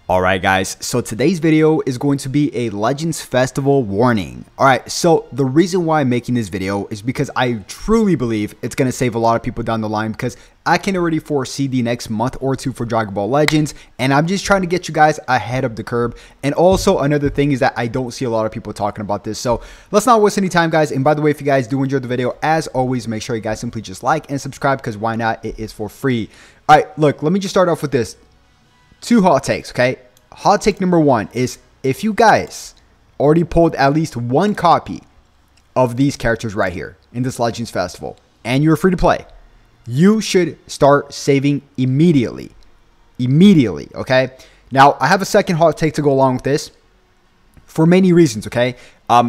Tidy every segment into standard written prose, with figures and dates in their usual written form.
Alright guys, so today's video is going to be a Legends Festival warning. Alright, so the reason why I'm making this video is because I truly believe it's going to save a lot of people down the line, because I can already foresee the next month or two for Dragon Ball Legends, and I'm just trying to get you guys ahead of the curve. And also another thing is that I don't see a lot of people talking about this, so let's not waste any time guys. And by the way, if you guys do enjoy the video, as always, make sure you guys simply just like and subscribe, because why not? It is for free. Alright, look, let me just start off with this. Two hot takes, okay? Hot take number one is, if you guys already pulled at least one copy of these characters right here in this Legends Festival and you're free to play, you should start saving immediately. Immediately, okay? Now, I have a second hot take to go along with this for many reasons, okay?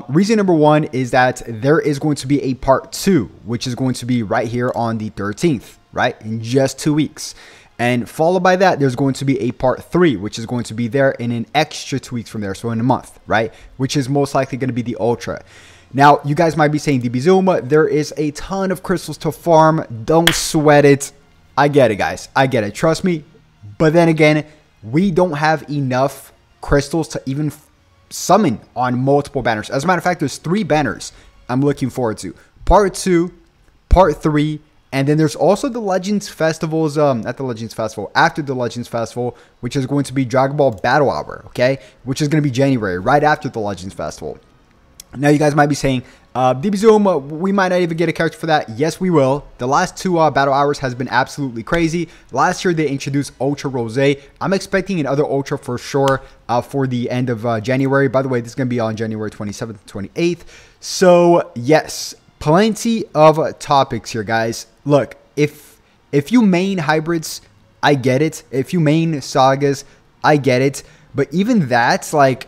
Reason number one is that there is going to be a part 2, which is going to be right here on the 13th, right? In just 2 weeks. And followed by that, there's going to be a part 3, which is going to be there in an extra 2 weeks from there. So in a month, right? Which is most likely going to be the Ultra. Now, you guys might be saying, DB Zuma, there is a ton of crystals to farm. Don't sweat it. I get it, guys. I get it. Trust me. But then again, we don't have enough crystals to even summon on multiple banners. As a matter of fact, there's 3 banners I'm looking forward to. Part 2, Part 3, and then there's also the Legends Festivals, after the Legends Festival, which is going to be Dragon Ball Battle Hour, okay? Which is going to be January, right after the Legends Festival. Now, you guys might be saying, DB Zuma, we might not even get a character for that. Yes, we will. The last 2 Battle Hours has been absolutely crazy. Last year, they introduced Ultra Rose. I'm expecting another Ultra for sure for the end of January. By the way, this is going to be on January 27th and 28th. So, yes, plenty of topics here, guys. Look, if you main hybrids, I get it. If you main sagas, I get it. But even that's like,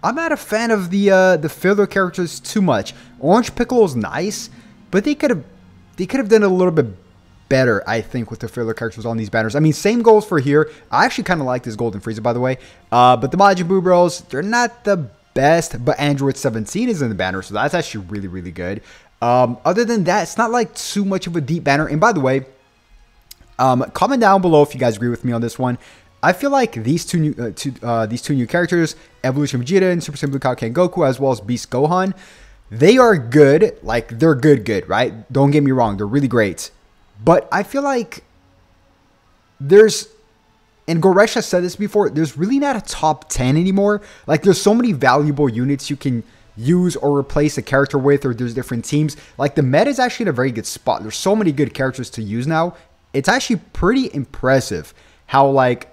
I'm not a fan of the filler characters too much. Orange Piccolo's nice, but they could have done a little bit better, I think, with the filler characters on these banners. I mean, same goals for here. I actually kind of like this Golden Frieza, by the way. But the Majin Buu Bros, they're not the best. But Android 17 is in the banner, so that's actually really, really good. Other than that, it's not like too much of a deep banner. And by the way, comment down below if you guys agree with me on this one. I feel like these two new characters, Evolution Vegeta and Super Saiyan Blue Kaioken Goku, as well as Beast Gohan, they are good. Like, they're good, right? Don't get me wrong, they're really great. But I feel like there's, and Goresh has said this before, there's really not a top 10 anymore. Like, there's so many valuable units you can use or replace a character with, or there's different teams. Like, the meta is actually in a very good spot. There's so many good characters to use now. It's actually pretty impressive how, like,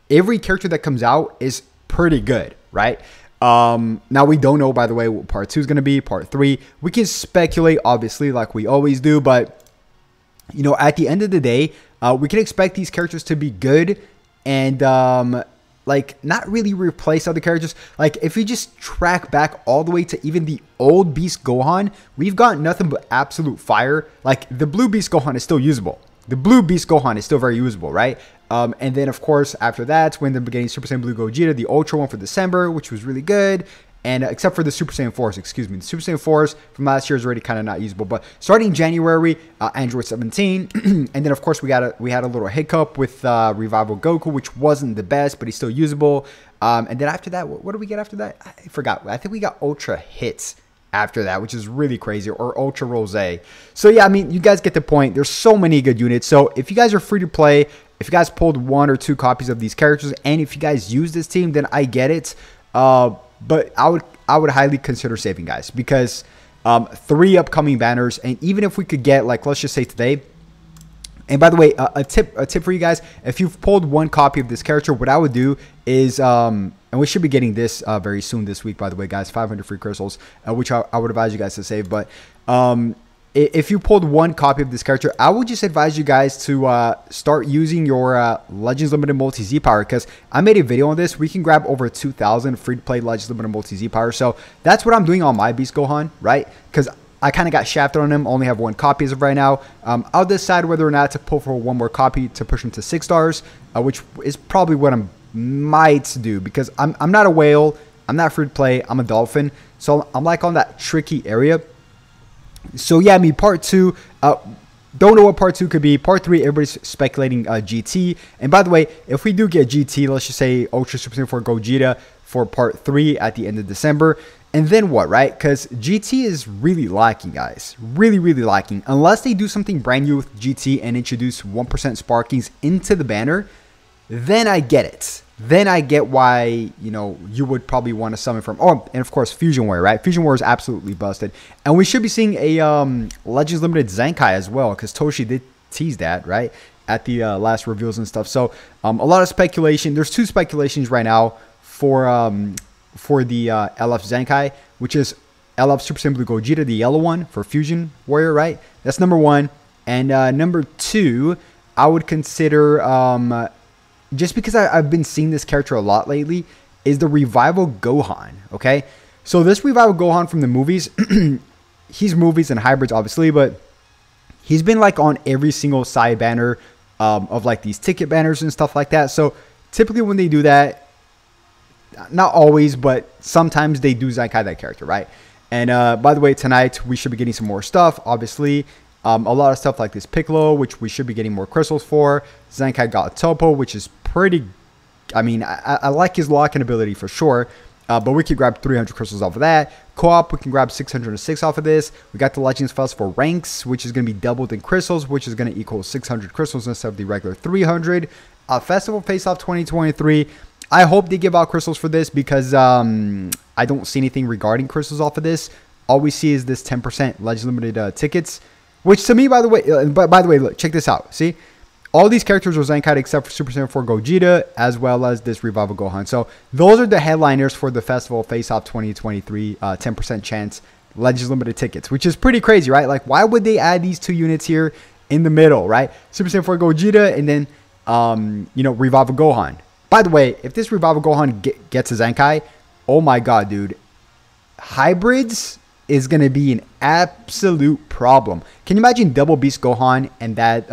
every character that comes out is pretty good, right? Now, we don't know, by the way, what part 2 is going to be, part 3. We can speculate, obviously, like we always do, but, you know, at the end of the day, we can expect these characters to be good and, like, not really replace other characters. Like, if you just track back all the way to even the old Beast Gohan, we've got nothing but absolute fire. Like, the blue Beast Gohan is still usable. The blue Beast Gohan is still very usable, right? And then, of course, after that, when they're getting Super Saiyan Blue Gogeta, the Ultra one for December, which was really good. And except for the Super Saiyan 4s, excuse me. The Super Saiyan 4s from last year is already kind of not usable. But starting January, Android 17. And then, of course, we had a little hiccup with Revival Goku, which wasn't the best, but he's still usable. And then after that, what do we get after that? I forgot. I think we got Ultra Hits after that, which is really crazy, or Ultra Rose. So, yeah, I mean, you guys get the point. There's so many good units. So, if you guys are free to play, if you guys pulled 1 or 2 copies of these characters, and if you guys use this team, then I get it. But I would highly consider saving, guys, because 3 upcoming banners, and even if we could get, like, let's just say today. And by the way, a tip for you guys: if you've pulled 1 copy of this character, what I would do is, and we should be getting this very soon this week, by the way, guys, 500 free crystals, which I would advise you guys to save. But if you pulled 1 copy of this character, I would just advise you guys to start using your Legends Limited Multi Z Power, because I made a video on this. We can grab over 2,000 free-to-play Legends Limited Multi Z Power. So that's what I'm doing on my Beast Gohan, right? Because I kind of got shafted on him. Only have 1 copy as of right now. I'll decide whether or not to pull for 1 more copy to push him to 6 stars, which is probably what I might do, because I'm not a whale. I'm not free-to-play. I'm a dolphin. So I'm like on that tricky area. So yeah, I mean, part 2, Don't know what part 2 could be. Part 3, everybody's speculating GT. And by the way, if we do get GT, let's just say Ultra Super Saiyan 4 Gogeta for part 3 at the end of December. And then what, right? Because GT is really lacking, guys. Really, really lacking. Unless they do something brand new with GT and introduce 1% Sparkings into the banner, then I get it. Then I get why, you know, you would probably want to summon from... Oh, and of course, Fusion Warrior, right? Fusion Warrior is absolutely busted. And we should be seeing a Legends Limited Zenkai as well, because Toshi did tease that, right? At the last reveals and stuff. So, a lot of speculation. There's 2 speculations right now for the LF Zenkai, which is LF Super Saiyan Blue Gogeta, the yellow one for Fusion Warrior, right? That's number 1. And number 2, I would consider... just because I've been seeing this character a lot lately, is the Revival Gohan, okay? So this Revival Gohan from the movies, he's movies and hybrids, obviously, but he's been, like, on every single side banner of, like, these ticket banners and stuff like that. So typically when they do that, not always, but sometimes they do Zenkai that character, right? And by the way, tonight we should be getting some more stuff, obviously. A lot of stuff like this Piccolo, which we should be getting more crystals for. Zenkai got Topo, which is pretty... I mean, I like his locking ability for sure. But we could grab 300 crystals off of that. Co-op, we can grab 606 off of this. We got the Legends Festival ranks, which is going to be doubled in crystals, which is going to equal 600 crystals instead of the regular 300. Festival Face-Off 2023. I hope they give out crystals for this because I don't see anything regarding crystals off of this. All we see is this 10% Legends Limited tickets. Which to me, by the way, look, check this out. See, all these characters are Zenkai except for Super Saiyan 4 Gogeta, as well as this Revival Gohan. So those are the headliners for the Festival Face-Off 2023, 10% chance Legends Limited tickets, which is pretty crazy, right? Like, why would they add these 2 units here in the middle, right? Super Saiyan 4 Gogeta and then, you know, Revival Gohan. By the way, if this Revival Gohan gets a Zenkai, oh my god, dude, hybrids is going to be an absolute problem. Can you imagine Double Beast Gohan and that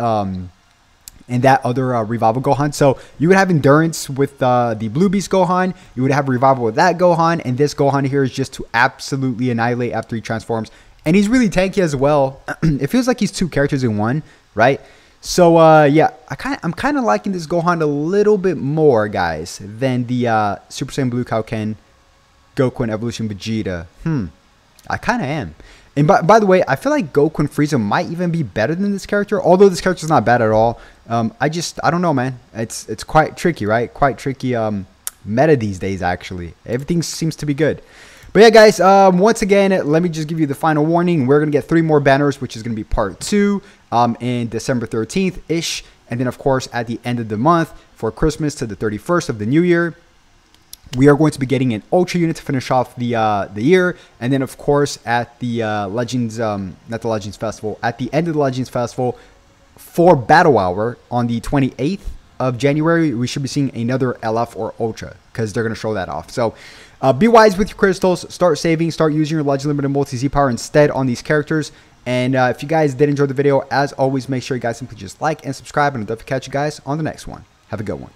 other Revival Gohan? So you would have Endurance with the Blue Beast Gohan. You would have Revival with that Gohan. And this Gohan here is just to absolutely annihilate after he transforms. And he's really tanky as well. It feels like he's 2 characters in one, right? So, yeah, I'm kind of liking this Gohan a little bit more, guys, than the Super Saiyan Blue Kaioken Goku and Evolution Vegeta. I kind of am. And by the way, I feel like Goku and Frieza might even be better than this character. Although this character's not bad at all. I don't know, man. It's quite tricky, right? Quite tricky meta these days, actually. Everything seems to be good. But yeah, guys, once again, let me just give you the final warning. We're going to get 3 more banners, which is going to be part 2 in December 13th-ish. And then, of course, at the end of the month for Christmas to the 31st of the new year, we are going to be getting an Ultra unit to finish off the year. And then, of course, at the Legends, not the Legends Festival, at the end of the Legends Festival for Battle Hour on the 28th of January, we should be seeing another LF or Ultra because they're going to show that off. So be wise with your crystals. Start saving. Start using your Legend Limited Multi-Z power instead on these characters. And if you guys did enjoy the video, as always, make sure you guys simply just like and subscribe. And I'll definitely catch you guys on the next one. Have a good one.